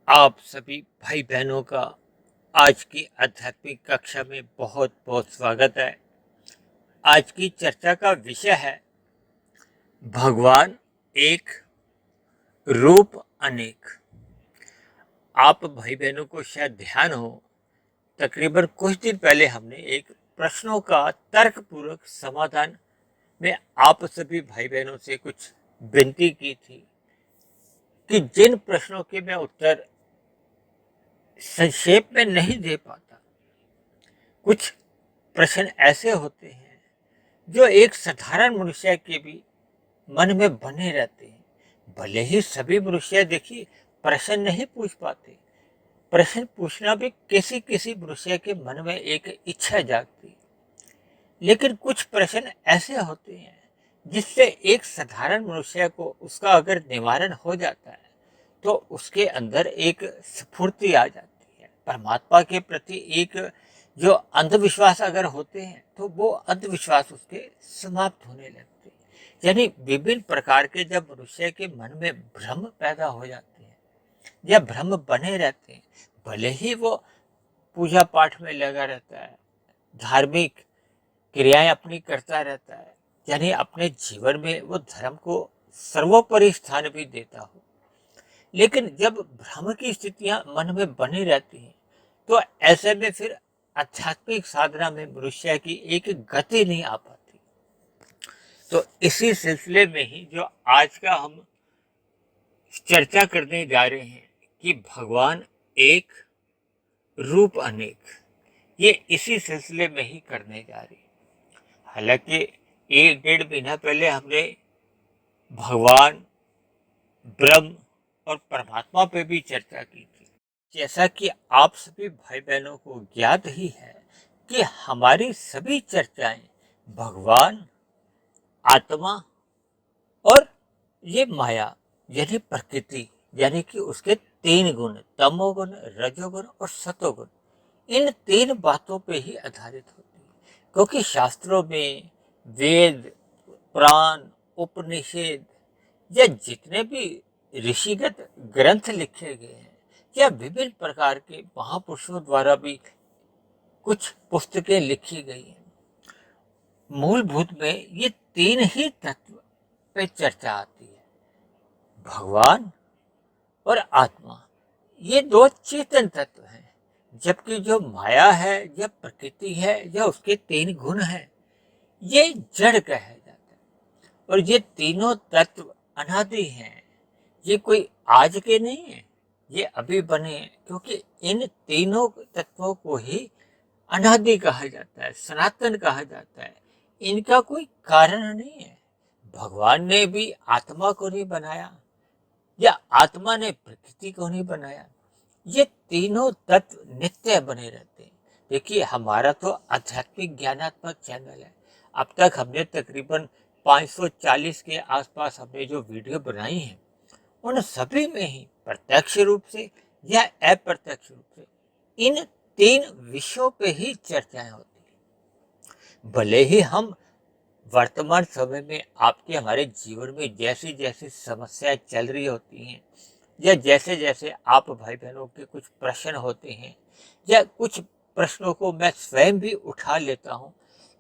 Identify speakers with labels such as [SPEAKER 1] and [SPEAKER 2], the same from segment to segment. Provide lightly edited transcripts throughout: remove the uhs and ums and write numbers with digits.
[SPEAKER 1] आप सभी भाई बहनों का आज की आध्यात्मिक कक्षा में बहुत बहुत स्वागत है। आज की चर्चा का विषय है भगवान एक, रूप अनेक। आप भाई बहनों को शायद ध्यान हो, तकरीबन कुछ दिन पहले हमने एक प्रश्नों का तर्कपूर्वक समाधान में आप सभी भाई बहनों से कुछ विनती की थी कि जिन प्रश्नों के मैं उत्तर संक्षेप में नहीं दे पाता, कुछ प्रश्न ऐसे होते हैं जो एक साधारण मनुष्य के भी मन में बने रहते हैं। भले ही सभी मनुष्य देखिए प्रश्न नहीं पूछ पाते, प्रश्न पूछना भी किसी किसी मनुष्य के मन में एक इच्छा जागती, लेकिन कुछ प्रश्न ऐसे होते हैं जिससे एक साधारण मनुष्य को उसका अगर निवारण हो जाता है तो उसके अंदर एक स्फूर्ति आ जाती है। परमात्मा के प्रति एक जो अंधविश्वास अगर होते हैं तो वो अंधविश्वास उसके समाप्त होने लगते हैं। यानी विभिन्न प्रकार के जब मनुष्य के मन में भ्रम पैदा हो जाते हैं या भ्रम बने रहते हैं, भले ही वो पूजा पाठ में लगा रहता है, धार्मिक क्रियाएं अपनी करता रहता है, यानी अपने जीवन में वो धर्म को सर्वोपरि स्थान भी देता हो, लेकिन जब भ्रम की स्थितियां मन में बनी रहती हैं तो ऐसे में फिर आध्यात्मिक साधना में मनुष्य की एक गति नहीं आ पाती। तो इसी सिलसिले में ही जो आज का हम चर्चा करने जा रहे हैं कि भगवान एक, रूप अनेक, ये इसी सिलसिले में ही करने जा रही है। हालांकि एक डेढ़ महीना पहले हमने भगवान, ब्रह्म और परमात्मा पे भी चर्चा की थी। जैसा कि आप सभी भाई बहनों को ज्ञात ही है कि हमारी सभी चर्चाएं भगवान, आत्मा और ये माया यानी प्रकृति, यानी कि उसके तीन गुण तमोगुण, रजोगुण और सतोगुण, इन तीन बातों पे ही आधारित होती है। क्योंकि शास्त्रों में वेद, पुराण, उपनिषद या जितने भी ऋषिगत ग्रंथ लिखे गए हैं या विभिन्न प्रकार के महापुरुषों द्वारा भी कुछ पुस्तकें लिखी गई हैं, मूलभूत में ये तीन ही तत्व पे चर्चा आती है, भगवान और आत्मा। ये दो चेतन तत्व हैं, जबकि जो माया है या प्रकृति है या उसके तीन गुण हैं, ये जड़ कहे जाता है। और ये तीनों तत्व अनादि हैं, ये कोई आज के नहीं है, ये अभी बने हैं, क्योंकि इन तीनों तत्वों को ही अनादि कहा जाता है, सनातन कहा जाता है। इनका कोई कारण नहीं है। भगवान ने भी आत्मा को नहीं बनाया या आत्मा ने प्रकृति को नहीं बनाया, ये तीनों तत्व नित्य बने रहते हैं। देखिए हमारा तो आध्यात्मिक ज्ञानात्मक चैनल है, अब तक हमने तकरीबन 540 के आसपास हमने जो वीडियो बनाई हैं, उन सभी में ही प्रत्यक्ष रूप से या अप्रत्यक्ष रूप से इन तीन विषयों पे ही चर्चाएं होती हैं। भले ही हम वर्तमान समय में आपके हमारे जीवन में जैसी जैसी समस्याएं चल रही होती हैं या जैसे जैसे आप भाई बहनों के कुछ प्रश्न होते हैं या कुछ प्रश्नों को मैं स्वयं भी उठा लेता हूं,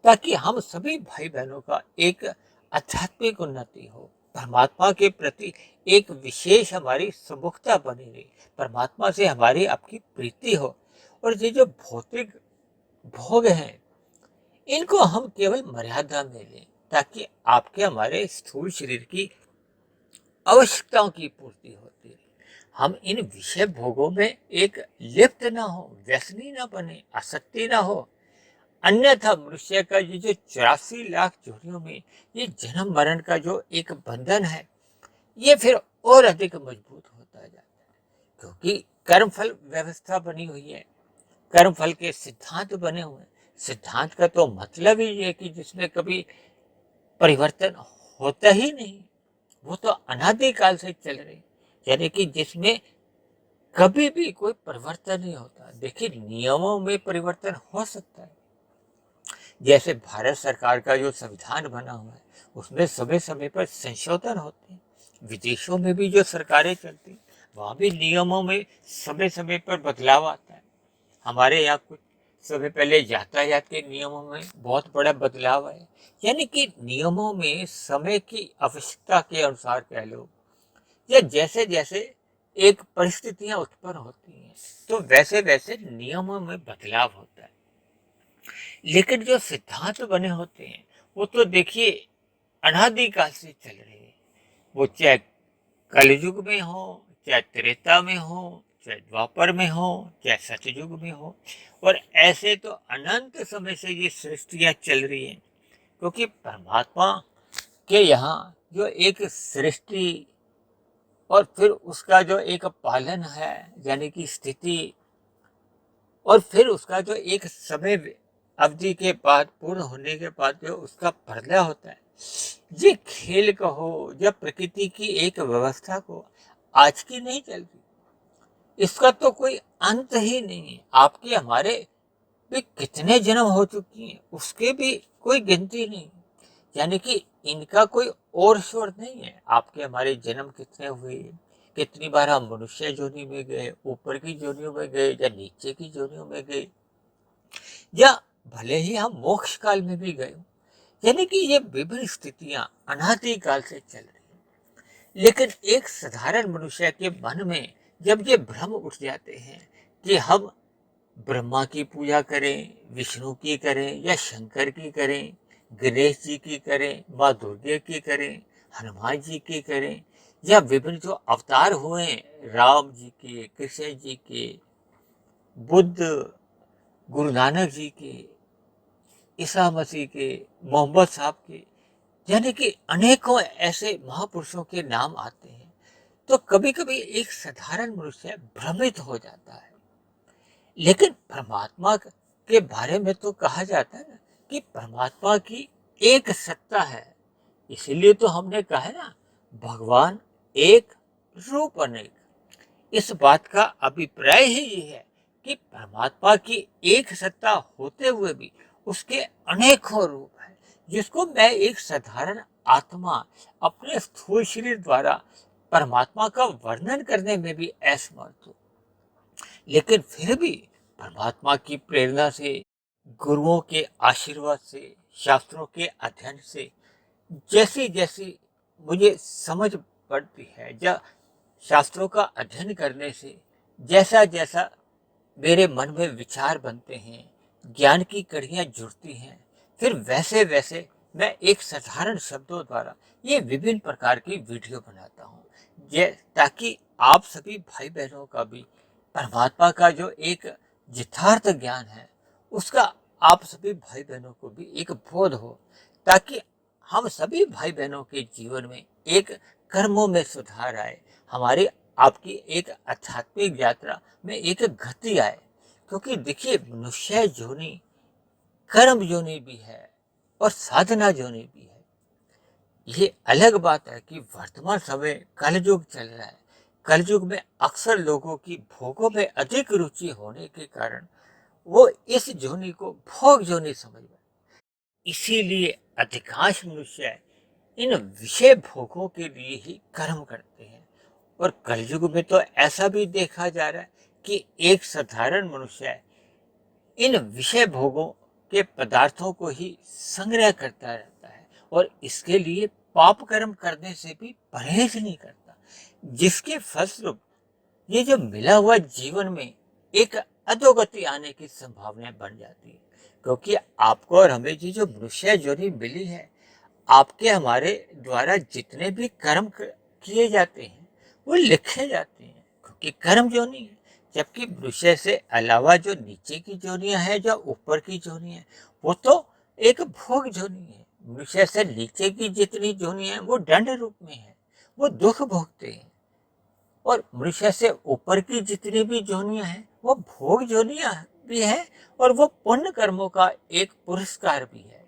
[SPEAKER 1] ताकि हम सभी भाई बहनों का एक आध्यात्मिक उन्नति हो, परमात्मा के प्रति एक विशेष हमारी सुमुखता बनी रही, परमात्मा से हमारी आपकी प्रीति हो। और ये जो भौतिक भोग हैं इनको हम केवल मर्यादा में लें, ताकि आपके हमारे स्थूल शरीर की आवश्यकताओं की पूर्ति होती रहे। हम इन विषय भोगों में एक लिप्त ना हो, व्यसनी ना बने, आसक्ति ना हो। अन्यथा मनुष्य का ये जो 84 लाख जोड़ियों में ये जन्म मरण का जो एक बंधन है, ये फिर और अधिक मजबूत होता जाता है। क्योंकि कर्मफल व्यवस्था बनी हुई है, कर्मफल के सिद्धांत बने हुए हैं। सिद्धांत का तो मतलब ही है कि जिसमें कभी परिवर्तन होता ही नहीं, वो तो अनादिकाल से चल रही, यानी कि जिसमें कभी भी कोई परिवर्तन नहीं होता। देखिए नियमों में परिवर्तन हो सकता है, जैसे भारत सरकार का जो संविधान बना हुआ है उसमें समय समय पर संशोधन होते हैं। विदेशों में भी जो सरकारें चलती, वहाँ भी नियमों में समय समय पर बदलाव आता है। हमारे यहाँ कुछ समय पहले यातायात के नियमों में बहुत बड़ा बदलाव है, यानी कि नियमों में समय की आवश्यकता के अनुसार कह लो, या जैसे जैसे एक परिस्थितियां उत्पन्न होती हैं तो वैसे वैसे नियमों में बदलाव होता है। लेकिन जो सिद्धांत बने होते हैं वो तो देखिए अनादिकाल से चल रहे हैं। वो चाहे कलयुग में हो, चाहे त्रेता में हो, चाहे द्वापर में हो, चाहे सतयुग में हो, और ऐसे तो अनंत समय से ये सृष्टियां चल रही हैं। क्योंकि परमात्मा के यहाँ जो एक सृष्टि और फिर उसका जो एक पालन है, यानी कि स्थिति, और फिर उसका जो एक समय अवधि के बाद पूर्ण होने के बाद जो उसका प्रलय होता है, ये खेल कहो या प्रकृति की एक व्यवस्था को आज की नहीं चलती, इसका तो कोई अंत ही नहीं है। आपके हमारे भी कितने जन्म हो चुकी हैं उसके भी कोई गिनती नहीं, यानी कि इनका कोई और शोर नहीं है। आपके हमारे जन्म कितने हुए, कितनी बार हम मनुष्य जोनि में गए, ऊपर की जोनियों में गए या नीचे की जोनियों में गए, या भले ही हम मोक्ष काल में भी गए, यानी कि ये विभिन्न स्थितियां अनादिकाल से चल रही हैं। लेकिन एक साधारण मनुष्य के मन में जब ये भ्रम उठ जाते हैं कि हम ब्रह्मा की पूजा करें, विष्णु की करें या शंकर की करें, गणेश जी की करें, माँ दुर्गे की करें, हनुमान जी की करें, या विभिन्न जो अवतार हुए राम जी के, कृष्ण जी के, बुद्ध, गुरु नानक जी के, ईसा मसीह के, मोहम्मद साहब के, यानी कि अनेकों ऐसे महापुरुषों के नाम आते हैं, तो कभी कभी एक साधारण मनुष्य भ्रमित हो जाता है। लेकिन परमात्मा के बारे में तो कहा जाता है ना कि परमात्मा की एक सत्ता है, इसीलिए तो हमने कहा है ना, भगवान एक रूप अनेक। इस बात का अभिप्राय ही ये है कि परमात्मा की एक सत्ता होते हुए भी उसके अनेकों रूप हैं, जिसको मैं एक साधारण आत्मा अपने स्थूल शरीर द्वारा परमात्मा का वर्णन करने में भी असमर्थ हूँ। लेकिन फिर भी परमात्मा की प्रेरणा से, गुरुओं के आशीर्वाद से, शास्त्रों के अध्ययन से, जैसी जैसी मुझे समझ पड़ती है, या शास्त्रों का अध्ययन करने से जैसा जैसा मेरे मन में विचार बनते हैं, ज्ञान की कड़ियाँ जुड़ती हैं, फिर वैसे वैसे मैं एक साधारण शब्दों द्वारा ये विभिन्न प्रकार की वीडियो बनाता हूँ, ये ताकि आप सभी भाई बहनों का भी परमात्मा का जो एक यथार्थ ज्ञान है उसका आप सभी भाई बहनों को भी एक बोध हो, ताकि हम सभी भाई बहनों के जीवन में एक कर्मों में सुधार आए, हमारी आपकी एक आध्यात्मिक यात्रा में एक गति आए। क्योंकि देखिए मनुष्य जोनि कर्म जोनि भी है और साधना जोनि भी है। ये अलग बात है कि वर्तमान समय कलयुग चल रहा है, कलयुग में अक्सर लोगों की भोगों में अधिक रुचि होने के कारण वो इस जोनि को भोग जोनि समझ रहे, इसीलिए अधिकांश मनुष्य इन विषय भोगों के लिए ही कर्म करते हैं। और कलयुग में तो ऐसा भी देखा जा रहा है कि एक साधारण मनुष्य इन विषय भोगों के पदार्थों को ही संग्रह करता रहता है और इसके लिए पाप कर्म करने से भी परहेज नहीं करता, जिसके फलस्वरूप ये जो मिला हुआ जीवन में एक अधोगति आने की संभावना बन जाती है। क्योंकि आपको और हमें जो मनुष्य जोनी मिली है, आपके हमारे द्वारा जितने भी कर्म किए जाते हैं वो लिखे जाते हैं, क्योंकि कर्म जोनी है। जबकि मनुष्य से अलावा जो नीचे की जोनियां हैं, जो ऊपर की जोनी है, वो तो एक भोग जोनी है। मनुष्य से नीचे की जितनी जोनियां हैं वो दंड रूप में है, वो दुख भोगते हैं। और मनुष्य से ऊपर की जितनी भी जोनियां हैं वो भोग जोनियां भी है और वो पुण्य कर्मों का एक पुरस्कार भी है।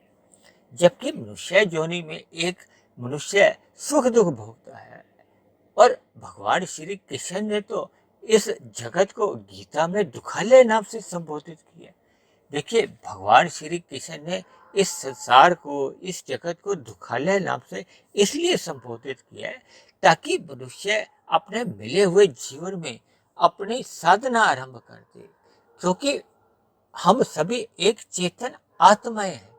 [SPEAKER 1] जबकि मनुष्य जोनि में एक मनुष्य सुख दुख भोगता है। और भगवान श्री कृष्ण ने तो इस जगत को गीता में दुखालय नाम से संबोधित किया। देखिए, भगवान श्री कृष्ण ने इस संसार को, इस जगत को दुखालय नाम से इसलिए संबोधित किया है ताकि मनुष्य अपने मिले हुए जीवन में अपनी साधना आरंभ कर दे, क्योंकि हम सभी एक चेतन आत्माएं हैं।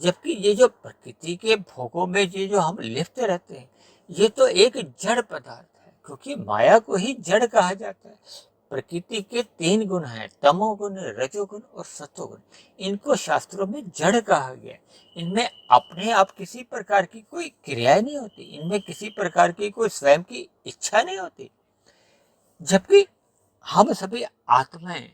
[SPEAKER 1] जबकि ये जो प्रकृति के भोगों में ये जो हम लिप्त रहते हैं, ये तो एक जड़ पदार्थ है, क्योंकि माया को ही जड़ कहा जाता है। प्रकृति के 3 गुण हैं, तमोगुण, रजोगुण और सतोगुण। इनको शास्त्रों में जड़ कहा गया है। इनमें अपने आप किसी प्रकार की कोई क्रियाएं नहीं होती, इनमें किसी प्रकार की कोई स्वयं की इच्छा नहीं होती। जबकि हम सभी आत्माएं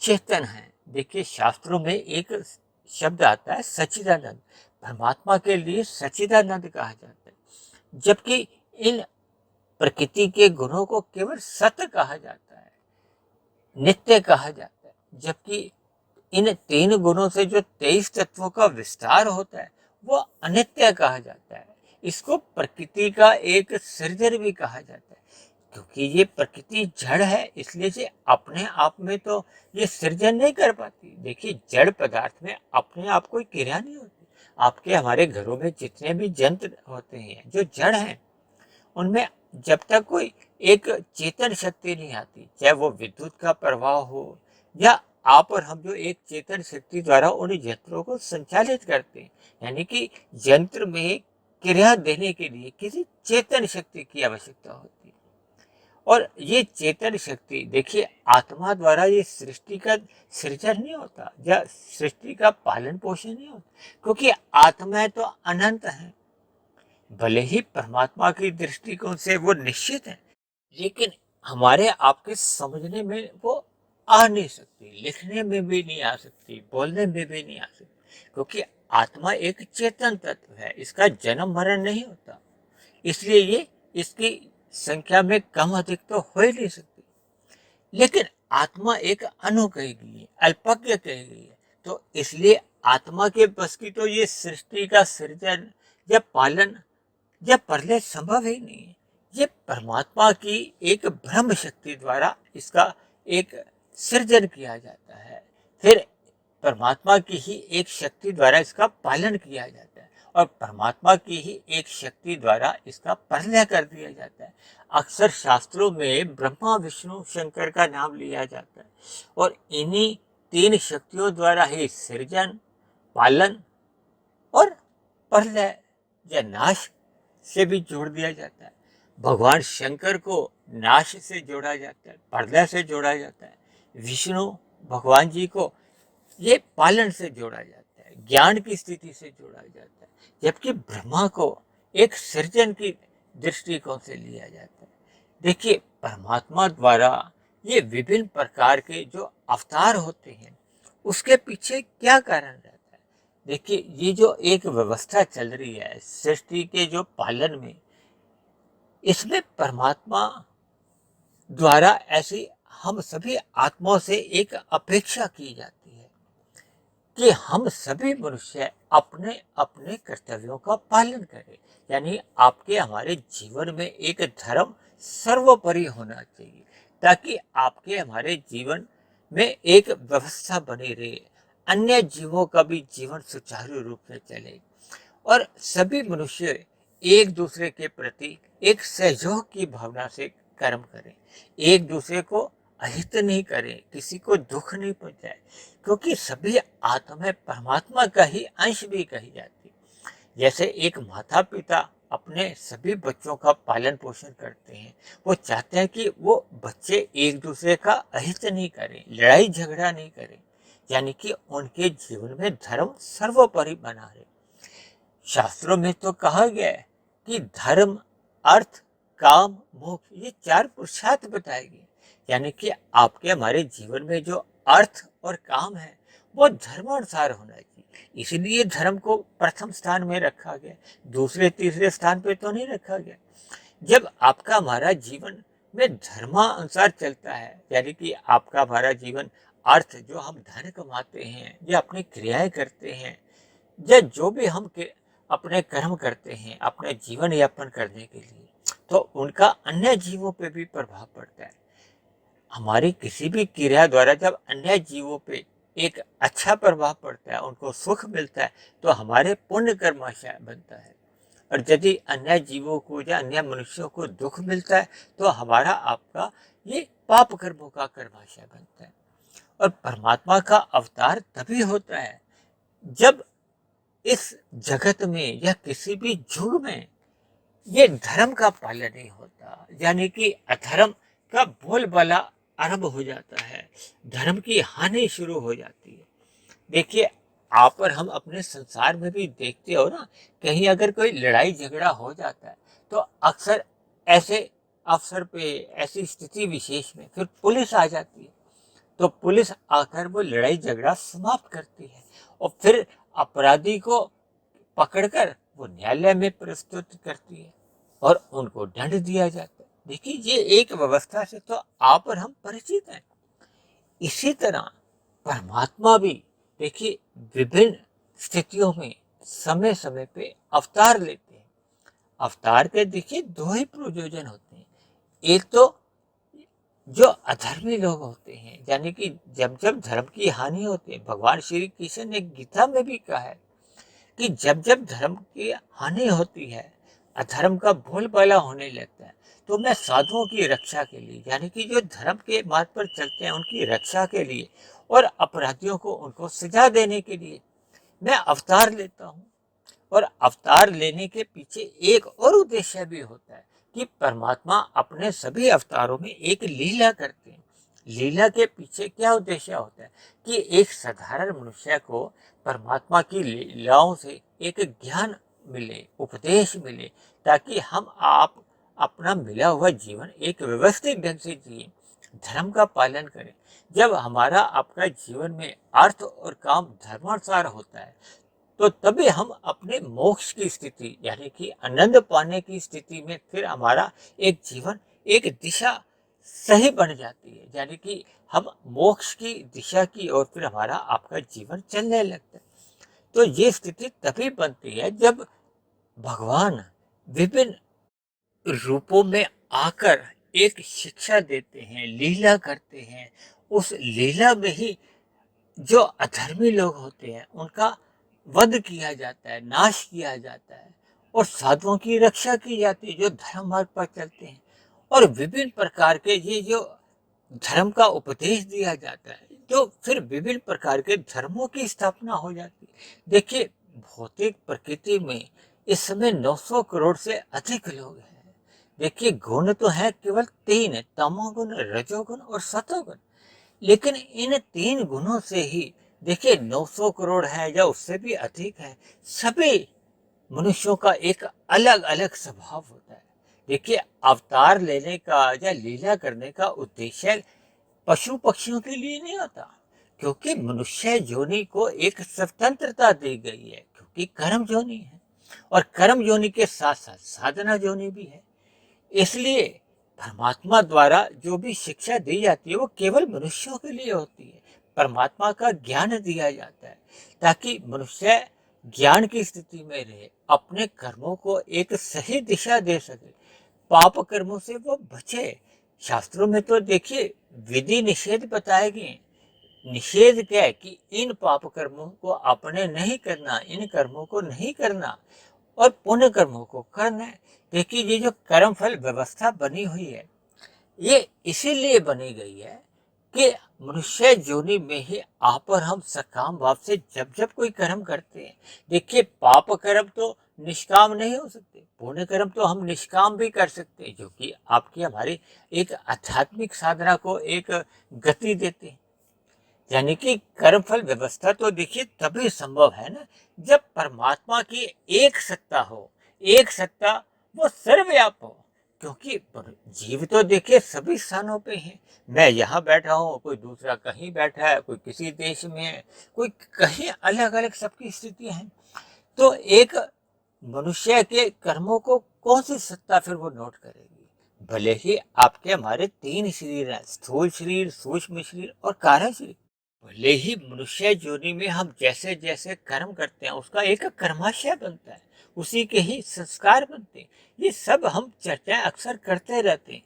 [SPEAKER 1] चेतन हैं। देखिए, शास्त्रों में एक शब्द आता है सच्चिदानंद। परमात्मा के लिए सच्चिदानंद कहा जाता है। जबकि इन प्रकृति के गुणों को केवल सत्य कहा जाता है, नित्य कहा जाता है। जबकि इन 3 गुणों से जो 23 तत्वों का विस्तार होता है वो अनित्य कहा जाता है। इसको प्रकृति का एक सृजन भी कहा जाता है, क्योंकि ये प्रकृति जड़ है, इसलिए से अपने आप में तो ये सृजन नहीं कर पाती। देखिए, जड़ पदार्थ में अपने आप कोई क्रिया नहीं होती। आपके हमारे घरों में जितने भी यंत्र होते हैं जो जड़ हैं, उनमें जब तक कोई एक चेतन शक्ति नहीं आती, चाहे वो विद्युत का प्रवाह हो या आप और हम जो एक चेतन शक्ति द्वारा उन यंत्रों को संचालित करते हैं, यानी कि यंत्र में क्रिया देने के लिए किसी चेतन शक्ति की आवश्यकता होती है। और ये चेतन शक्ति, देखिए, आत्मा द्वारा ये सृष्टि का सृजन नहीं होता या सृष्टि का पालन पोषण नहीं होता, क्योंकि आत्माएं तो अनंत है। भले ही परमात्मा की दृष्टिकोण से वो निश्चित है, लेकिन हमारे आपके समझने में वो आ नहीं सकती, लिखने में भी नहीं आ सकती, बोलने में भी नहीं आ सकती, क्योंकि आत्मा एक चेतन तत्व है। इसका जन्म मरण नहीं होता, इसलिए ये इसकी संख्या में कम अधिक तो हो ही नहीं सकती। लेकिन आत्मा एक अनु कही गई है, अल्पज्ञ कही गई है, तो इसलिए आत्मा के बस की तो ये सृष्टि का सृजन या पालन या प्रलय संभव ही नहीं है। ये परमात्मा की एक ब्रह्म शक्ति द्वारा इसका एक सृजन किया जाता है, फिर परमात्मा की ही एक शक्ति द्वारा इसका पालन किया जाता है और परमात्मा की ही एक शक्ति द्वारा इसका प्रलय कर दिया जाता है। अक्सर शास्त्रों में ब्रह्मा, विष्णु, शंकर का नाम लिया जाता है और इन्हीं 3 शक्तियों द्वारा ही सृजन, पालन और प्रलय या नाश से भी जोड़ दिया जाता है। भगवान शंकर को नाश से जोड़ा जाता है, प्रलय से जोड़ा जाता है। विष्णु भगवान जी को ये पालन से जोड़ा जाता है, ज्ञान की स्थिति से जोड़ा जाता है, जबकि ब्रह्मा को एक सृजन की दृष्टिकोण से लिया जाता है। देखिए, परमात्मा द्वारा ये विभिन्न प्रकार के जो अवतार होते हैं, उसके पीछे क्या कारण रहता है? देखिए, ये जो एक व्यवस्था चल रही है सृष्टि के जो पालन में, इसमें परमात्मा द्वारा ऐसी हम सभी आत्माओं से एक अपेक्षा की जाती है कि हम सभी मनुष्य अपने अपने कर्तव्यों का पालन करें। यानी आपके हमारे जीवन में एक धर्म सर्वोपरि होना चाहिए, ताकि आपके हमारे जीवन में एक व्यवस्था बनी रहे, अन्य जीवों का भी जीवन सुचारू रूप से चले और सभी मनुष्य एक दूसरे के प्रति एक सहयोग की भावना से कर्म करें, एक दूसरे को अहित नहीं करें, किसी को दुख नहीं पहुंचाए, क्योंकि सभी आत्माएं परमात्मा का ही अंश भी कही जाती। जैसे एक माता पिता अपने सभी बच्चों का पालन पोषण करते हैं, वो चाहते हैं कि वो बच्चे एक दूसरे का अहित नहीं करें, लड़ाई झगड़ा नहीं करें, यानी कि उनके जीवन में धर्म सर्वोपरि बना रहे। शास्त्रों में तो कहा गया है कि धर्म, अर्थ, काम, मोक्ष, ये 4 पुरुषार्थ बताए गए, यानी कि आपके हमारे जीवन में जो अर्थ और काम है वो धर्मानुसार होना चाहिए। इसलिए धर्म को प्रथम स्थान में रखा गया, दूसरे तीसरे स्थान पे तो नहीं रखा गया। जब आपका हमारा जीवन में धर्मानुसार चलता है, यानी कि आपका हमारा जीवन अर्थ, जो हम धन कमाते हैं या अपनी क्रियाएं करते हैं या जो भी हम अपने कर्म करते हैं अपने जीवन यापन करने के लिए, तो उनका अन्य जीवों पे भी प्रभाव पड़ता है। हमारी किसी भी क्रिया द्वारा जब अन्य जीवों पे एक अच्छा प्रभाव पड़ता है, उनको सुख मिलता है, तो हमारे पुण्य कर्माशय बनता है। और यदि अन्य जीवों को या अन्य मनुष्यों को दुख मिलता है, तो हमारा आपका ये पाप कर्मों का कर्माशय बनता है। और परमात्मा का अवतार तभी होता है जब इस जगत में या किसी भी युग में ये धर्म का पालन नहीं होता, यानी कि अधर्म का बोलबाला आरंभ हो जाता है, धर्म की हानि शुरू हो जाती है। देखिए, आप और हम अपने संसार में भी देखते हो ना, कहीं अगर कोई लड़ाई झगड़ा हो जाता है तो अक्सर ऐसे अवसर पे, ऐसी स्थिति विशेष में फिर पुलिस आ जाती है। तो पुलिस आकर वो लड़ाई झगड़ा समाप्त करती है और फिर अपराधी को पकड़कर वो न्यायालय में प्रस्तुत करती है और उनको दंड दिया जाता है। देखिए, ये एक व्यवस्था से तो आप और हम परिचित हैं। इसी तरह परमात्मा भी देखिए विभिन्न स्थितियों में समय समय पे अवतार लेते हैं। अवतार के देखिए दो ही प्रयोजन होते हैं। एक तो जो अधर्मी लोग होते हैं, यानी कि जब जब धर्म की हानि होती है, भगवान श्री कृष्ण ने गीता में भी कहा है कि जब जब धर्म की हानि होती है, अधर्म का बोलबाला होने लगता है, तो मैं साधुओं की रक्षा के लिए, यानी कि जो धर्म के मार्ग पर चलते हैं उनकी रक्षा के लिए और अपराधियों को उनको सजा देने के लिए मैं अवतार लेता हूँ। और अवतार लेने के पीछे एक और उद्देश्य भी होता है कि परमात्मा अपने सभी अवतारों में एक लीला करते हैं। लीला के पीछे क्या उद्देश्य होता है कि एक साधारण मनुष्य को परमात्मा की लीलाओं से एक ज्ञान मिले, उपदेश मिले, ताकि हम आप अपना मिला हुआ जीवन एक व्यवस्थित ढंग से जिए, धर्म का पालन करें। जब हमारा आपका जीवन में अर्थ और काम धर्मानुसार होता है, तो तभी हम अपने मोक्ष की स्थिति, यानी कि आनंद पाने की स्थिति में फिर हमारा एक जीवन, एक दिशा सही बन जाती है, यानी कि हम मोक्ष की दिशा की ओर फिर हमारा आपका जीवन चलने लगता है। तो ये स्थिति तभी बनती है जब भगवान विभिन्न रूपों में आकर एक शिक्षा देते हैं, लीला करते हैं। उस लीला में ही जो अधर्मी लोग होते हैं उनका वध किया जाता है, नाश किया जाता है और साधुओं की रक्षा की जाती है जो धर्म मार्ग पर चलते हैं। और विभिन्न प्रकार के ये जो धर्म का उपदेश दिया जाता है, जो फिर विभिन्न प्रकार के धर्मों की स्थापना हो जाती है। देखिए, भौतिक प्रकृति में इस समय 900 करोड़ से अधिक लोग हैं। देखिए, गुण तो है केवल 3, तमोगुण, रजोगुण और सतोगुण। लेकिन इन 3 गुणों से ही देखिए 900 करोड़ है या उससे भी अधिक है, सभी मनुष्यों का एक अलग अलग स्वभाव होता है। देखिए, अवतार लेने का या लीला करने का उद्देश्य पशु पक्षियों के लिए नहीं होता, क्योंकि मनुष्य योनि को एक स्वतंत्रता दी गई है, क्योंकि कर्म योनि है और कर्म योनि के साथ साथ साधना योनि भी है। इसलिए परमात्मा द्वारा जो भी शिक्षा दी जाती है वो केवल मनुष्यों के लिए होती है। परमात्मा का ज्ञान दिया जाता है ताकि मनुष्य ज्ञान की स्थिति में रहे, अपने कर्मों को एक सही दिशा दे सके, पाप कर्मों से वो बचे। शास्त्रों में तो देखिए विधि निषेध बताए गए। निषेध क्या है कि इन पाप कर्मों को आपने नहीं करना, इन कर्मों को नहीं करना और पुण्य कर्मों को करना है। देखिए, ये जो कर्म फल व्यवस्था बनी हुई है, ये इसीलिए बनी गई है कि मनुष्य योनि में ही आप और हम सकाम भाव से जब जब कोई कर्म करते हैं, देखिए पाप कर्म तो निष्काम नहीं हो सकते, पुण्य कर्म तो हम निष्काम भी कर सकते हैं, जो कि आपकी हमारी एक आध्यात्मिक साधना को एक गति देते हैं। यानी कि कर्मफल व्यवस्था तो देखिए तभी संभव है ना जब परमात्मा की एक सत्ता हो, एक सत्ता वो सर्वव्याप हो। क्योंकि जीव तो देखिए सभी स्थानों पे हैं। मैं यहाँ बैठा हूँ, कोई दूसरा कहीं बैठा है, कोई किसी देश में है, कोई कहीं, अलग अलग सबकी स्थितियां हैं। तो एक मनुष्य के कर्मों को कौन सी सत्ता फिर वो नोट करेगी। भले ही आपके हमारे 3 शरीर हैं, स्थूल शरीर, सूक्ष्म शरीर और कारण शरीर। भले ही मनुष्य योनि में हम जैसे जैसे कर्म करते हैं उसका एक कर्माशय बनता है, उसी के ही संस्कार बनते हैं। ये सब हम चर्चाएं अक्सर करते रहते हैं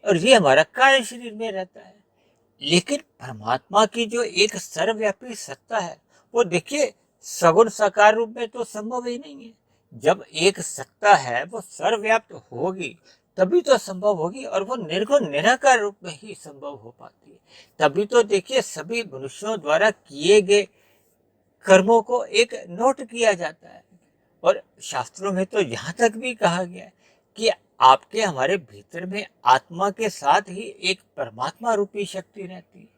[SPEAKER 1] और ये हमारा कार्य शरीर में रहता है। लेकिन परमात्मा की जो एक सर्वव्यापी सत्ता है, वो देखिए सगुण साकार रूप में तो संभव ही नहीं है। जब एक सत्ता है वो सर्वव्याप्त होगी तभी तो संभव होगी, और वो निर्गुण निराकार रूप में ही संभव हो पाती है। तभी तो देखिए सभी मनुष्यों द्वारा किए गए कर्मों को एक नोट किया जाता है। और शास्त्रों में तो यहाँ तक भी कहा गया है कि आपके हमारे भीतर में आत्मा के साथ ही एक परमात्मा रूपी शक्ति रहती है।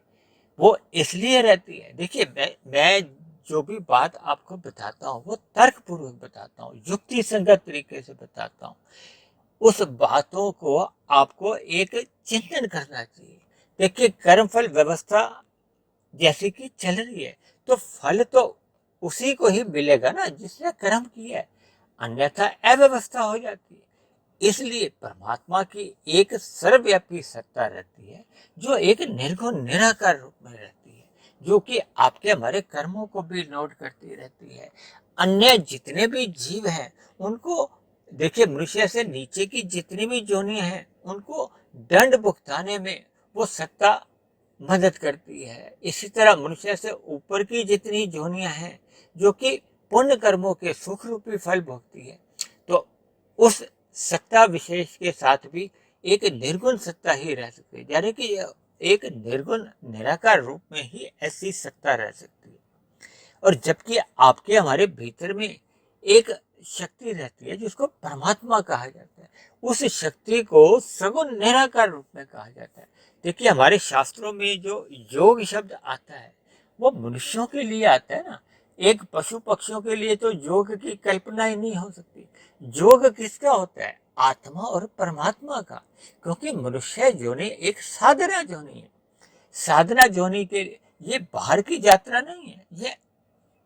[SPEAKER 1] वो इसलिए रहती है, देखिए मैं जो भी बात आपको बताता हूँ वो तर्कपूर्वक बताता हूँ, युक्ति संगत तरीके से बताता हूँ। उस बातों को आपको एक चिंतन करना चाहिए। देखिए कर्मफल व्यवस्था जैसे कि चल रही है, तो फल तो उसी को ही मिलेगा ना जिसने कर्म किया है, अन्यथा अव्यवस्था हो जाती है। इसलिए परमात्मा की एक सर्वव्यापी सत्ता रहती है जो एक निर्गुण निराकार रूप में रहती है, जो कि आपके हमारे कर्मों को भी नोट करती रहती है। अन्य जितने भी जीव हैं उनको देखिए, मनुष्य से नीचे की जितनी भी जोनियां हैं उनको दंड भुगताने में वो सत्ता मदद करती है। इसी तरह मनुष्य से ऊपर की जितनी जोनियां हैं जो कि पुण्य कर्मों के सुख रूपी फल भोगती है, तो उस सत्ता विशेष के साथ भी एक निर्गुण सत्ता ही रह सकती है, यानी कि एक निर्गुण निराकार रूप में ही ऐसी सत्ता रह सकती है। और जबकि आपके हमारे भीतर में एक शक्ति रहती है जिसको परमात्मा कहा जाता है, उस शक्ति को सगुण निराकार रूप में कहा जाता है। देखिए हमारे शास्त्रों में जो योग शब्द आता है वो मनुष्यों के लिए आता है ना। एक पशु पक्षियों के लिए तो योग की कल्पना ही नहीं हो सकती। योग किसका होता है? आत्मा और परमात्मा का। क्योंकि मनुष्य जोनि एक साधना जोनि है। साधना जोनि के ये बाहर की यात्रा नहीं है, ये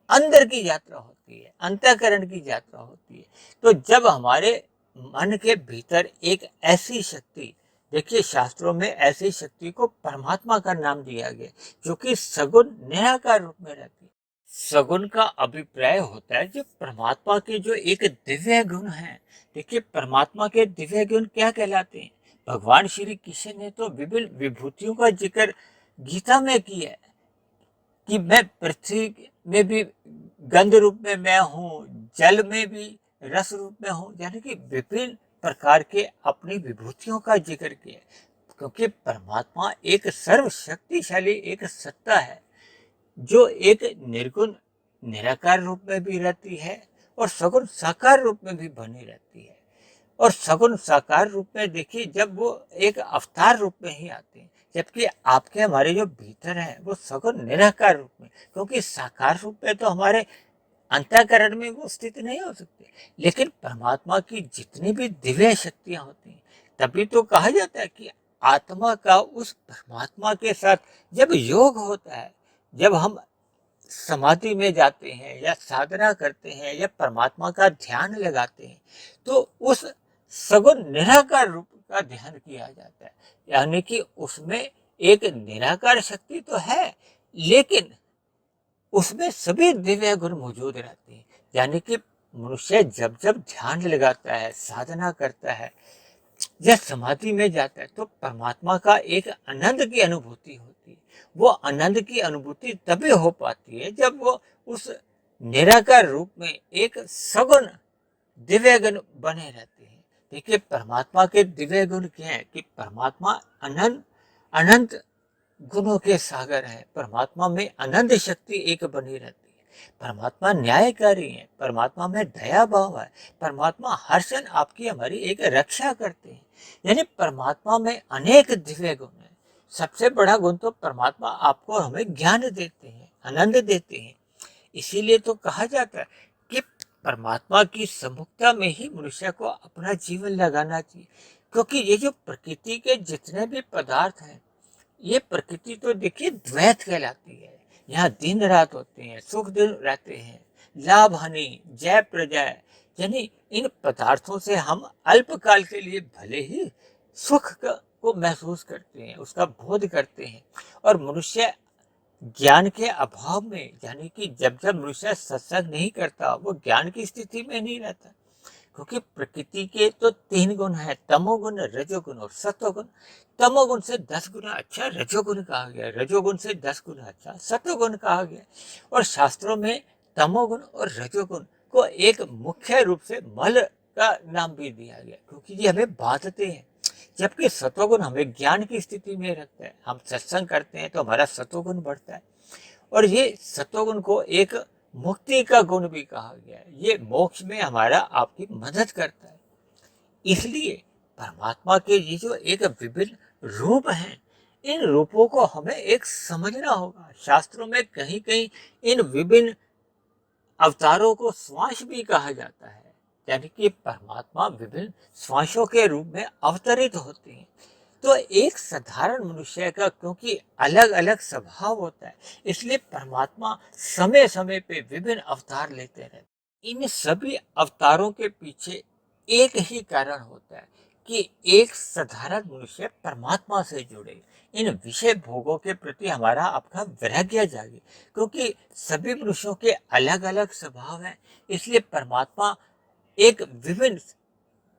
[SPEAKER 1] अंदर की यात्रा होती है, अंतःकरण की यात्रा होती है। तो जब हमारे मन के भीतर एक ऐसी शक्ति, देखिए शास्त्रों में ऐसी शक्ति को परमात्मा का नाम दिया गया जो कि सगुण निराकार रूप में रहती है। सगुण का अभिप्राय होता है जो परमात्मा के जो एक दिव्य गुण है। देखिए परमात्मा के दिव्य गुण क्या कहलाते हैं? भगवान श्री कृष्ण ने तो विभिन्न विभूतियों का जिक्र गीता में किया है कि मैं पृथ्वी में भी गंध रूप में मैं हूँ, जल में भी रस रूप में हूँ, यानी कि विभिन्न प्रकार के अपनी विभूतियों का जिक्र किया। क्योंकि परमात्मा एक सर्वशक्तिशाली एक सत्ता है जो एक निर्गुण निराकार रूप में भी रहती है और सगुण साकार रूप में भी बनी रहती है। और सगुण साकार रूप में देखिए जब वो एक अवतार रूप में ही आते हैं, जबकि आपके हमारे जो भीतर है वो सगुण निराकार रूप में, क्योंकि साकार रूप में तो हमारे अंतःकरण में वो स्थित नहीं हो सकते। लेकिन परमात्मा की जितनी भी दिव्य शक्तियां होती हैं, तभी तो कहा जाता है कि आत्मा का उस परमात्मा के साथ जब योग होता है, जब हम समाधि में जाते हैं या साधना करते हैं या परमात्मा का ध्यान लगाते हैं, तो उस सगुण निराकार रूप का ध्यान किया जाता है। यानी कि उसमें एक निराकार शक्ति तो है, लेकिन उसमें सभी दिव्य गुण मौजूद रहते हैं। यानी कि मनुष्य जब जब ध्यान लगाता है, साधना करता है या समाधि में जाता है, तो परमात्मा का एक आनंद की अनुभूति होती है। वो आनंद की अनुभूति तभी हो पाती है जब वो उस निराकार रूप में एक सगुण दिव्य गुण बने रहते हैं। देखिए परमात्मा के दिव्य गुण क्या है कि परमात्मा अनंत अनंत गुणों के सागर है। परमात्मा में अनंत शक्ति एक बनी रहती है। परमात्मा न्यायकारी है, परमात्मा में दया भाव है, परमात्मा हर क्षण आपकी हमारी एक रक्षा करते हैं। यानी परमात्मा में अनेक दिव्य गुण है। सबसे बड़ा गुण तो परमात्मा आपको हमें ज्ञान देते हैं, आनंद देते हैं। इसीलिए तो कहा जाता है कि परमात्मा की सम्मुखता में ही मनुष्य को अपना जीवन लगाना चाहिए। क्योंकि ये जो प्रकृति के जितने भी पदार्थ हैं, ये प्रकृति तो देखिए द्वैत कहलाती है। यहाँ दिन रात होते हैं, सुख दुख रहते हैं, लाभ हानि, जय प्रजय, यानी इन पदार्थों से हम अल्पकाल के लिए भले ही सुख को महसूस करते हैं, उसका बोध करते हैं। और मनुष्य ज्ञान के अभाव में, यानी कि जब जब मनुष्य सत्संग नहीं करता वो ज्ञान की स्थिति में नहीं रहता। क्योंकि प्रकृति के तो 3 गुण हैं, तमोगुण, रजोगुण और सत्वगुण। तमोगुण से 10 गुना अच्छा रजोगुण कहा गया, रजोगुण से 10 गुना अच्छा सत्वगुण कहा गया। और शास्त्रों में तमोगुण और रजोगुण को एक मुख्य रूप से मल का नाम भी दिया गया, क्योंकि ये हमें बांधते हैं। जबकि सत्वगुण हमें ज्ञान की स्थिति में रखता है। हम सत्संग करते हैं तो हमारा सत्वगुण बढ़ता है, और ये सत्वगुण को एक मुक्ति का गुण भी कहा गया है। ये मोक्ष में हमारा आपकी मदद करता है। इसलिए परमात्मा के ये जो एक विभिन्न रूप हैं, इन रूपों को हमें एक समझना होगा। शास्त्रों में कहीं कहीं इन विभिन्न अवतारों को श्वास भी कहा जाता है, यानी कि परमात्मा विभिन्न श्वासों के रूप में अवतरित होते हैं। तो एक साधारण मनुष्य का क्योंकि अलग अलग स्वभाव होता है, इसलिए परमात्मा समय समय पे विभिन्न अवतार लेते रहते हैं। इन सभी अवतारों के पीछे एक ही कारण होता है कि एक साधारण मनुष्य परमात्मा से जुड़े, इन विषय भोगों के प्रति हमारा आपका वैराग्य जागे। क्योंकि सभी मनुष्यों के अलग अलग स्वभाव हैं, इसलिए परमात्मा एक विभिन्न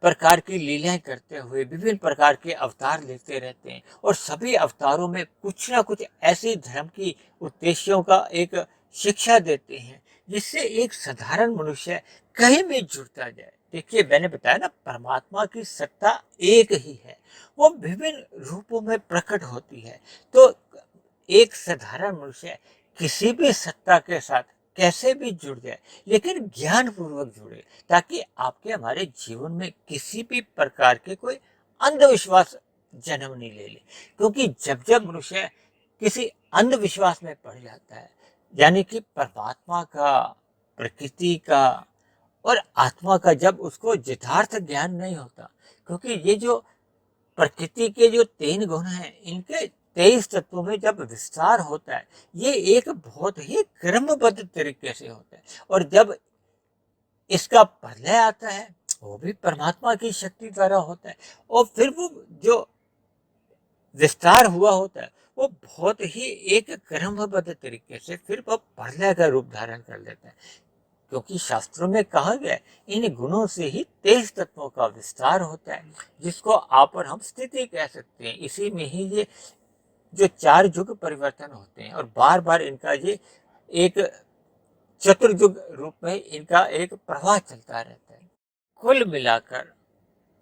[SPEAKER 1] प्रकार की लीलाएं करते हुए विभिन्न प्रकार के अवतार लेते रहते हैं, और सभी अवतारों में कुछ ना कुछ ऐसी धर्म की उद्देश्यों का एक शिक्षा देते हैं, जिससे एक साधारण मनुष्य कहीं भी जुड़ता जाए। देखिए, मैंने बताया ना, परमात्मा की सत्ता एक ही है, वो विभिन्न रूपों में प्रकट होती है। तो एक साधारण मनुष्य किसी भी सत्ता के साथ कैसे भी जुड़ जाए, लेकिन ज्ञान पूर्वक जुड़े, ताकि आपके हमारे जीवन में किसी भी प्रकार के कोई अंधविश्वास जन्म नहीं ले ले। क्योंकि जब जब मनुष्य किसी अंधविश्वास में पड़ जाता है, यानी कि परमात्मा का, प्रकृति का और आत्मा का जब उसको यथार्थ ज्ञान नहीं होता, क्योंकि ये जो प्रकृति के जो 3 गुण हैं, इनके 23 तत्वों में जब विस्तार होता है, ये एक बहुत ही क्रमबद्ध तरीके से होता है। और जब इसका प्रलय आता है, वो भी परमात्मा की शक्ति द्वारा होता है, और फिर वो जो विस्तार हुआ होता है, वो बहुत ही एक क्रमबद्ध तरीके से फिर वो प्रलय का रूप धारण कर लेता है। क्योंकि शास्त्रों में कहा गया है, इन गुणों से ही 23 तत्वों का विस्तार होता है, जिसको आप और हम स्थिति कह सकते हैं। इसी में ही ये जो 4 युग परिवर्तन होते हैं, और बार बार इनका ये एक चतुर्युग रूप में इनका एक प्रवाह चलता रहता है। कुल मिलाकर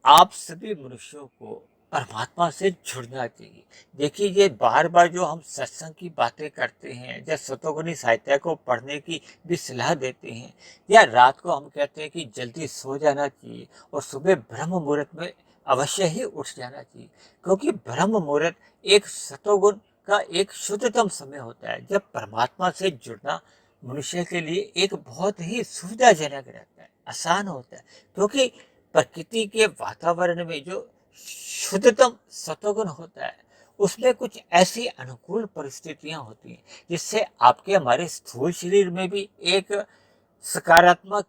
[SPEAKER 1] आप सभी मनुष्यों को परमात्मा से जुड़ना चाहिए। देखिए, ये बार बार जो हम सत्संग की बातें करते हैं, या सतोगुणी साहित्य को पढ़ने की भी सलाह देते हैं, या रात को हम कहते हैं कि जल्दी सो जाना चाहिए और सुबह ब्रह्म मुहूर्त में अवश्य ही उठ जाना चाहिए, क्योंकि ब्रह्म मुहूर्त एक सतोगुण का एक शुद्धतम समय होता है, जब परमात्मा से जुड़ना मनुष्य के लिए एक बहुत ही सुविधाजनक रहता है, आसान होता है। क्योंकि प्रकृति के वातावरण में जो शुद्धतम सतोगुण होता है, उसमें कुछ ऐसी अनुकूल परिस्थितियां होती हैं, जिससे आपके हमारे स्थूल शरीर में भी एक सकारात्मक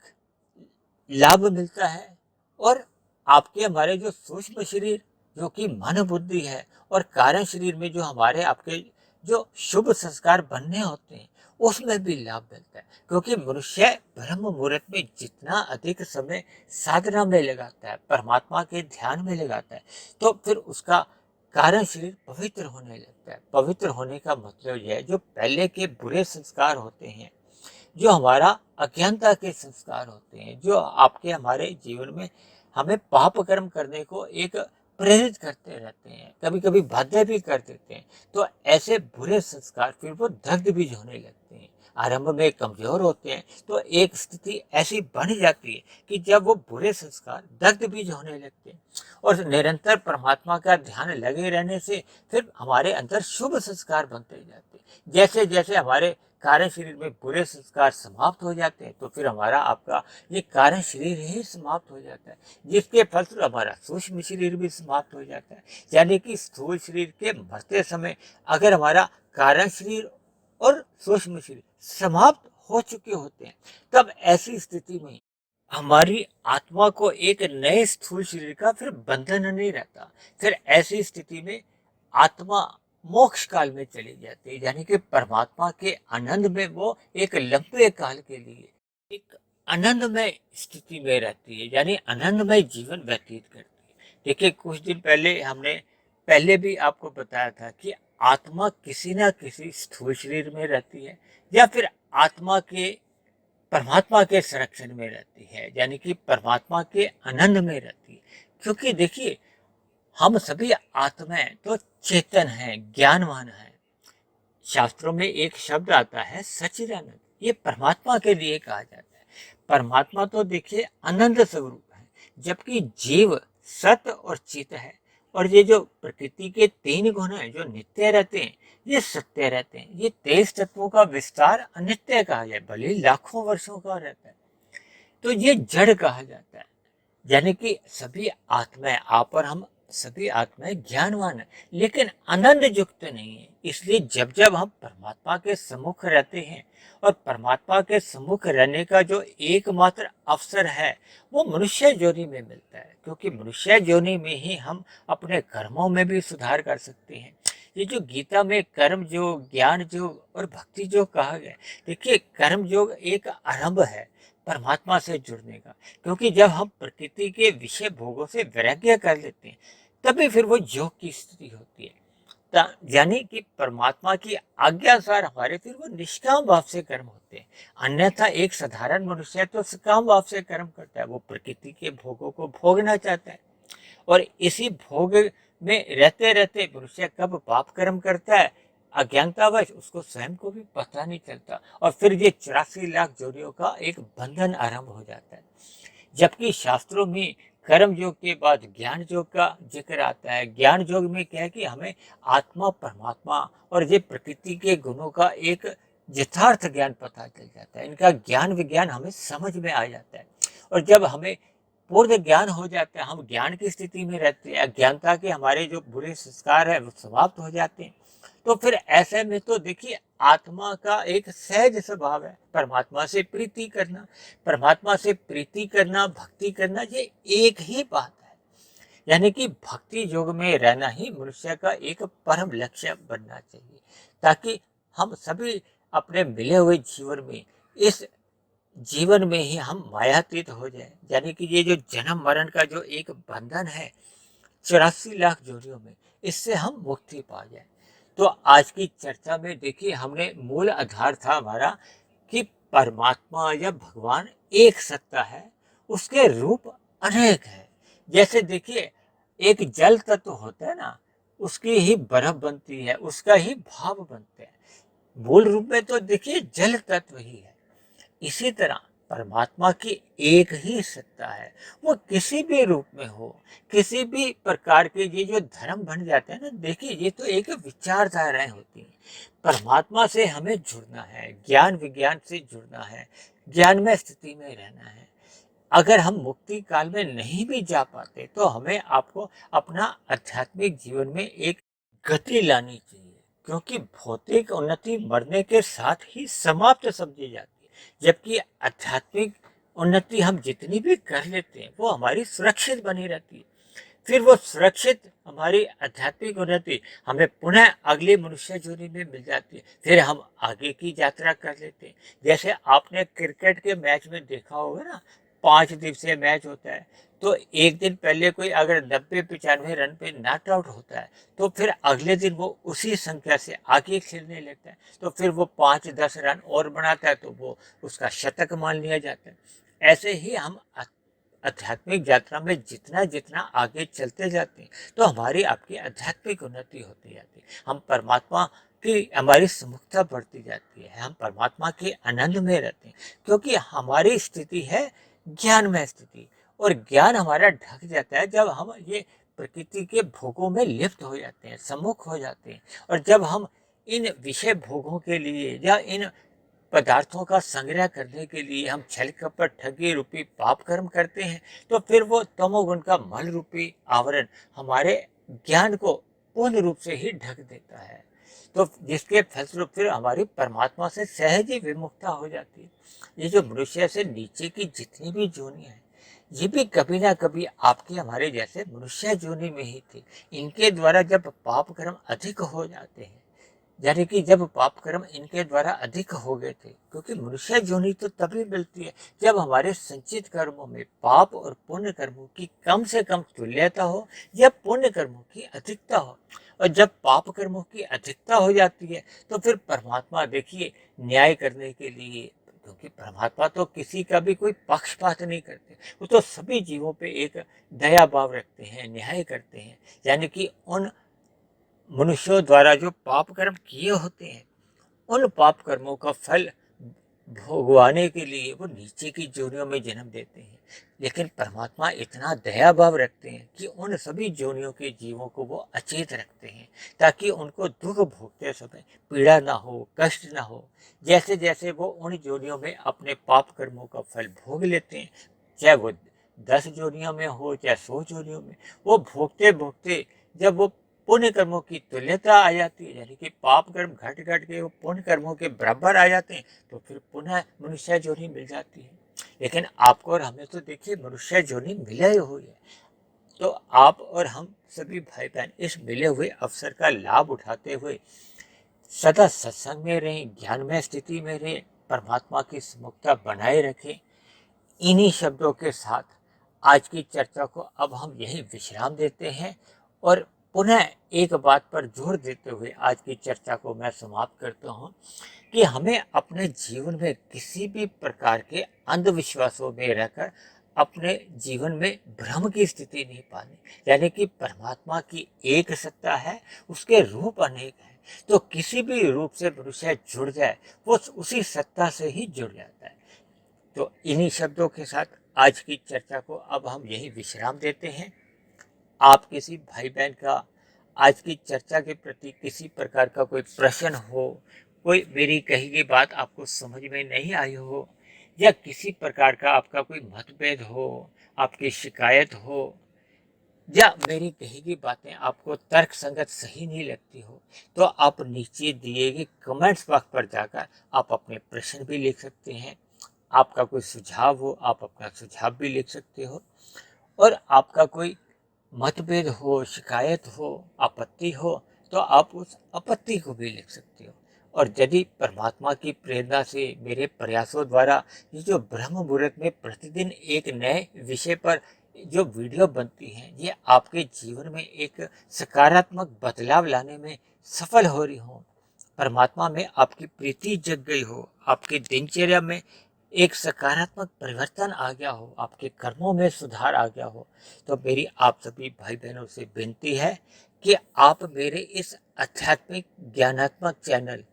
[SPEAKER 1] लाभ मिलता है, और आपके हमारे जो सूक्ष्म शरीर, जो कि मन बुद्धि है, और कारण शरीर में जो हमारे आपके जो शुभ संस्कार बनने होते हैं, उसमें भी लाभ मिलता है। क्योंकि मनुष्य ब्रह्म मुहूर्त में जितना अधिक समय साधना में लगाता है, परमात्मा के ध्यान में लगाता है, तो फिर उसका कारण शरीर पवित्र होने लगता है। पवित्र होने का मतलब यह है, जो पहले के बुरे संस्कार होते हैं, जो हमारा अज्ञानता के संस्कार होते हैं, जो आपके हमारे जीवन में हमें पाप कर्म करने को एक प्रेरित करते रहते हैं, कभी कभी बाध्य भी कर देते हैं, तो ऐसे बुरे संस्कार फिर वो दग्ध बीज होने लगते हैं। आरंभ में कमजोर होते हैं, तो एक स्थिति ऐसी बन जाती है कि जब वो बुरे संस्कार दग्ध बीज होने लगते हैं, और निरंतर परमात्मा का ध्यान लगे रहने से फिर हमारे अंदर शुभ संस्कार बनते जाते हैं। जैसे जैसे हमारे कारण शरीर में बुरे संस्कार समाप्त हो जाते हैं, तो फिर हमारा आपका ये कारण शरीर ही समाप्त हो जाता है, जिसके फलस्वरूप हमारा सूक्ष्म शरीर भी समाप्त हो जाता है। यानी कि स्थूल शरीर के मरते समय अगर हमारा कारण शरीर और सूक्ष्म शरीर समाप्त हो चुके होते हैं, तब ऐसी स्थिति में हमारी आत्मा को एक नए स्थूल शरीर का फिर बंधन नहीं रहता। फिर ऐसी स्थिति में आत्मा मोक्ष काल में चली जाती है, यानी कि परमात्मा के आनंद में वो एक लंबे काल के लिए एक आनंदमय स्थिति में रहती है, यानी आनंदमय जीवन व्यतीत करती है। देखिए, कुछ दिन पहले हमने पहले भी आपको बताया था कि आत्मा किसी न किसी स्थूल शरीर में रहती है, या फिर आत्मा के परमात्मा के संरक्षण में रहती है, यानी कि परमात्मा के आनंद में रहती है। क्योंकि देखिए, हम सभी आत्माएं तो चेतन हैं, ज्ञानवान हैं। शास्त्रों में एक शब्द आता है सच्चिदानंद, ये परमात्मा के लिए कहा जाता है। परमात्मा तो देखिए अनंत स्वरूप है, जबकि जीव सत्य और चित है। और ये जो प्रकृति के तीन गुण हैं जो नित्य रहते हैं, ये सत्य रहते हैं। ये 23 तत्वों का विस्तार अनित्य कहा जाए, भले ही लाखों वर्षों का रहता है, तो ये जड़ कहा जाता है। यानी कि सभी आत्माएं, आप और हम सभी आत्माएं ज्ञानवान है, लेकिन आनंद युक्त नहीं है। इसलिए जब जब हम परमात्मा के सम्मुख रहते हैं, और परमात्मा के सम्मुख रहने का जो एकमात्र अवसर है वो मनुष्य योनि में मिलता है, क्योंकि मनुष्य योनि में ही हम अपने कर्मों में भी सुधार कर सकते हैं। ये जो गीता में कर्म योग, ज्ञान योग और भक्ति योग कहा गया, देखिए कर्म योग एक आरंभ है परमात्मा से जुड़ने का। क्योंकि जब हम प्रकृति के विषय भोगों से वैराग्य कर लेते हैं, तभी फिर वो योग की स्थिति होती है। यानी कि परमात्मा की आज्ञानुसार हमारे फिर वो निष्काम भाव से कर्म होते हैं। अन्यथा एक साधारण मनुष्य तो सकाम भाव से कर्म करता है, वो प्रकृति के भोगों को भोगना चाहता है, और इसी भोग में रहते रहते मनुष्य कब पाप कर्म करता है, अज्ञानतावश उसको स्वयं को भी पता नहीं चलता, और फिर ये 84 लाख जोड़ियों का एक बंधन आरंभ हो जाता है। जबकि शास्त्रों में कर्म योग के बाद ज्ञान योग का जिक्र आता है। ज्ञान योग में क्या है कि हमें आत्मा, परमात्मा और ये प्रकृति के गुणों का एक यथार्थ ज्ञान पता चल जाता है। इनका ज्ञान विज्ञान हमें समझ में आ जाता है, और जब हमें पूर्ण ज्ञान हो जाता है, हम ज्ञान की स्थिति में रहते हैं, अज्ञानता के हमारे जो बुरे संस्कार है वो समाप्त हो जाते हैं। तो फिर ऐसे में तो देखिए, आत्मा का एक सहज स्वभाव है परमात्मा से प्रीति करना। परमात्मा से प्रीति करना, भक्ति करना, ये एक ही बात है। यानी कि भक्ति योग में रहना ही मनुष्य का एक परम लक्ष्य बनना चाहिए, ताकि हम सभी अपने मिले हुए जीवन में, इस जीवन में ही हम मायातीत हो जाए। यानी कि ये जो जन्म मरण का जो एक बंधन है 84 लाख जोड़ियों में, इससे हम मुक्ति पा जाए। तो आज की चर्चा में देखिए, हमने मूल आधार था हमारा कि परमात्मा या भगवान एक सत्ता है, उसके रूप अनेक है। जैसे देखिए, एक जल तत्व होता है ना, उसकी ही बर्फ बनती है, उसका ही भाव बनते हैं। मूल रूप में तो देखिए जल तत्व ही है। इसी तरह परमात्मा की एक ही सत्ता है, वो किसी भी रूप में हो, किसी भी प्रकार के ये जो धर्म बन जाते हैं ना, देखिए ये तो एक विचारधाराएं होती हैं। परमात्मा से हमें जुड़ना है, ज्ञान विज्ञान से जुड़ना है, ज्ञान में स्थिति में रहना है। अगर हम मुक्ति काल में नहीं भी जा पाते, तो हमें आपको अपना आध्यात्मिक जीवन में एक गति लानी चाहिए, क्योंकि भौतिक उन्नति मरने के साथ ही समाप्त समझी जाती है, जबकि आध्यात्मिक उन्नति हम जितनी भी कर लेते हैं वो हमारी सुरक्षित बनी रहती है। फिर वो सुरक्षित हमारी आध्यात्मिक उन्नति हमें पुनः अगले मनुष्य योनि में मिल जाती है, फिर हम आगे की यात्रा कर लेते हैं। जैसे आपने क्रिकेट के मैच में देखा होगा ना, 5 दिवसीय मैच होता है, तो एक दिन पहले कोई अगर 90-95 रन पे नॉट आउट होता है, तो फिर अगले दिन वो उसी संख्या से आगे खेलने लगता है, तो फिर वो 5-10 रन और बनाता है, तो वो उसका शतक मान लिया जाता है। ऐसे ही हम आध्यात्मिक यात्रा में जितना जितना आगे चलते जाते हैं, तो हमारी आपकी आध्यात्मिक उन्नति होती जाती है। हम परमात्मा की हमारी सम्मुखता बढ़ती जाती है, हम परमात्मा के आनंद में रहते हैं, क्योंकि हमारी स्थिति है ज्ञानमय स्थिति। और ज्ञान हमारा ढक जाता है जब हम ये प्रकृति के भोगों में लिप्त हो जाते हैं, सम्मुख हो जाते हैं। और जब हम इन विषय भोगों के लिए या इन पदार्थों का संग्रह करने के लिए हम छल कपट ठगी रूपी पाप कर्म करते हैं, तो फिर वो तमोगुण का मल रूपी आवरण हमारे ज्ञान को पूर्ण रूप से ही ढक देता है, तो जिसके फलस्वरूप फिर हमारी परमात्मा से सहज ही विमुखता हो जाती है। ये जो मनुष्य से नीचे की जितनी भी जोनियां हैं, ये भी कभी ना कभी आपके हमारे जैसे मनुष्य जोनि में ही थी। इनके द्वारा जब पाप कर्म अधिक हो जाते हैं, यानी कि जब पाप कर्म इनके द्वारा अधिक हो गए थे, क्योंकि मनुष्य योनि तो तभी मिलती है जब हमारे संचित कर्मों में पाप और पुण्य कर्मों की कम से कम तुल्यता हो या पुण्य कर्मों की अधिकता हो। और जब पाप कर्मों की अधिकता हो जाती है तो फिर परमात्मा देखिए न्याय करने के लिए, क्योंकि परमात्मा तो किसी का भी कोई पक्षपात नहीं करते, वो तो सभी जीवों पे एक दया भाव रखते हैं, न्याय करते हैं। यानी कि उन मनुष्यों द्वारा जो पाप कर्म किए होते हैं, उन पाप कर्मों का फल भोगवाने के लिए वो नीचे की जोनियों में जन्म देते हैं। लेकिन परमात्मा इतना दया भाव रखते हैं कि उन सभी जोनियों के जीवों को वो अचेत रखते हैं, ताकि उनको दुख भोगते समय पीड़ा ना हो, कष्ट ना हो। जैसे जैसे वो उन जोनियों में अपने पाप कर्मों का फल भोग लेते हैं, चाहे वो 10 जोनियों में हो चाहे 100 जोनियों में, वो भोगते भोगते जब वो पुण्य कर्मों की तुल्यता आ जाती है, यानी कि पाप कर्म घट घट के वो पुण्य कर्मों के बराबर आ जाते हैं, तो फिर पुनः मनुष्य जोनि मिल जाती है। लेकिन आपको और हमें तो देखिए मनुष्य जोनि मिले हुई है। तो आप और हम सभी भाई बहन इस मिले हुए अवसर का लाभ उठाते हुए सदा सत्संग में रहें, ज्ञानमय स्थिति में रहें, परमात्मा की सम्मुखता बनाए रखें। इन्हीं शब्दों के साथ आज की चर्चा को अब हम यही विश्राम देते हैं और पुनः एक बात पर जोर देते हुए आज की चर्चा को मैं समाप्त करता हूँ कि हमें अपने जीवन में किसी भी प्रकार के अंधविश्वासों में रहकर अपने जीवन में भ्रम की स्थिति नहीं पानी। यानी कि परमात्मा की एक सत्ता है, उसके रूप अनेक हैं, तो किसी भी रूप से मनुष्य जुड़ जाए वो उसी सत्ता से ही जुड़ जाता है। तो इन्हीं शब्दों के साथ आज की चर्चा को अब हम यही विश्राम देते हैं। आप किसी भाई बहन का आज की चर्चा के प्रति किसी प्रकार का कोई प्रश्न हो, कोई मेरी कही गई बात आपको समझ में नहीं आई हो, या किसी प्रकार का आपका कोई मतभेद हो, आपकी शिकायत हो, या मेरी कही गई बातें आपको तर्क संगत सही नहीं लगती हो, तो आप नीचे दिए गए कमेंट्स बॉक्स पर जाकर आप अपने प्रश्न भी लिख सकते हैं। आपका कोई सुझाव हो आप अपना सुझाव भी लिख सकते हो, और आपका कोई मतभेद हो, शिकायत हो, आपत्ति हो, तो आप उस आपत्ति को भी लिख सकते हो। और यदि परमात्मा की प्रेरणा से मेरे प्रयासों द्वारा ये जो ब्रह्म मुहूर्त में प्रतिदिन एक नए विषय पर जो वीडियो बनती हैं, ये आपके जीवन में एक सकारात्मक बदलाव लाने में सफल हो रही हो, परमात्मा में आपकी प्रीति जग गई हो, आपकी दिनचर्या में एक सकारात्मक परिवर्तन आ गया हो, आपके कर्मों में सुधार आ गया हो, तो मेरी आप सभी भाई बहनों से विनती है कि आप मेरे इस आध्यात्मिक ज्ञानात्मक चैनल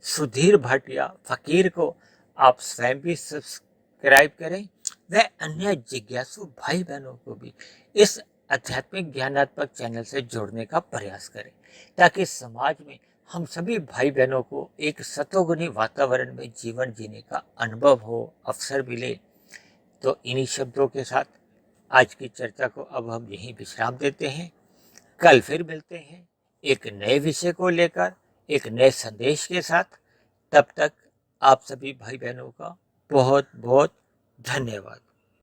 [SPEAKER 1] सुधीर भाटिया फकीर को आप स्वयं भी सब्सक्राइब करें, व अन्य जिज्ञासु भाई बहनों को भी इस आध्यात्मिक ज्ञानात्मक चैनल से जोड़ने का प्रयास करें, ताकि समाज में हम सभी भाई बहनों को एक सतोगुणी वातावरण में जीवन जीने का अनुभव हो, अवसर मिले। तो इन्हीं शब्दों के साथ आज की चर्चा को अब हम यहीं विश्राम देते हैं। कल फिर मिलते हैं एक नए विषय को लेकर, एक नए संदेश के साथ। तब तक आप सभी भाई बहनों का बहुत बहुत धन्यवाद।